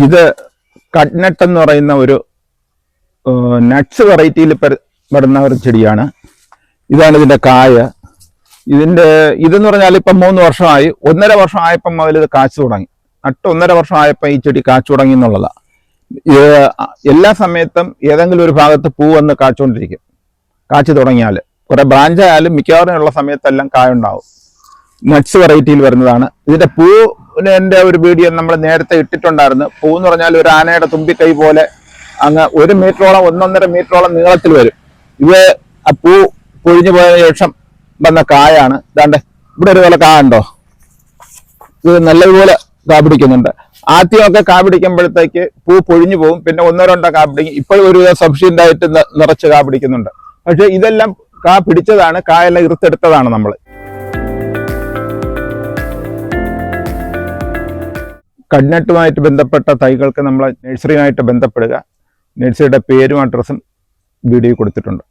ഇത് കട്ട്നട്ട് എന്ന് പറയുന്ന ഒരു നട്ട്സ് വെറൈറ്റിയിൽ പെടുന്ന ഒരു ചെടിയാണ്. ഇതാണ് ഇതിൻ്റെ കായ. ഇതെന്ന് പറഞ്ഞാൽ ഇപ്പം 3 വർഷമായി. 1.5 വർഷം ആയപ്പം മുതൽ ഇത് കാച്ചു തുടങ്ങി. നട്ട് 1.5 വർഷം ആയപ്പോൾ ഈ ചെടി കാച്ചു തുടങ്ങി എന്നുള്ളതാണ്. എല്ലാ സമയത്തും ഏതെങ്കിലും ഒരു ഭാഗത്ത് പൂ വന്ന് കാച്ചുകൊണ്ടിരിക്കും. കാച്ചു തുടങ്ങിയാൽ കുറെ ബ്രാഞ്ച് ആയാലും മിക്കവാറും ഉള്ള സമയത്തെല്ലാം കായ ഉണ്ടാവും. നട്ട്സ് വെറൈറ്റിയിൽ വരുന്നതാണ്. ഇതിന്റെ പൂവിന്റെ ഒരു വീഡിയോ നമ്മൾ നേരത്തെ ഇട്ടിട്ടുണ്ടായിരുന്നു. പൂ എന്ന് പറഞ്ഞാൽ ഒരു ആനയുടെ തുമ്പിക്കൈ പോലെ അങ്ങ് 1 മീറ്ററോളം 1.5 മീറ്ററോളം നീളത്തിൽ വരും. ഇത് ആ പൂ പൊഴിഞ്ഞു പോയ ശേഷം വന്ന കായാണ്. ഇതാണ്ട് ഇവിടെ ഒരു പോലെ കായ ഉണ്ടോ? ഇത് നല്ലതുപോലെ കാ പിടിക്കുന്നുണ്ട്. ആദ്യമൊക്കെ കാ പിടിക്കുമ്പോഴത്തേക്ക് പൂ പൊഴിഞ്ഞു പോകും. പിന്നെ 1-2 കാ പിടിക്കും. ഇപ്പോഴും ഒരു സഫിഷ്യന്റ് ആയിട്ട് നിറച്ച് കാ പിടിക്കുന്നുണ്ട്. പക്ഷെ ഇതെല്ലാം കാ പിടിച്ചതാണ്. കായെല്ലാം ഇറുത്തെടുത്തതാണ് നമ്മൾ. കട്ട്നട്ടുമായിട്ട് ബന്ധപ്പെട്ട തൈകൾക്ക് നമ്മൾ നഴ്സറിയുമായിട്ട് ബന്ധപ്പെടുക. നഴ്സറിയുടെ പേരും അഡ്രസ്സും വീഡിയോ കൊടുത്തിട്ടുണ്ട്.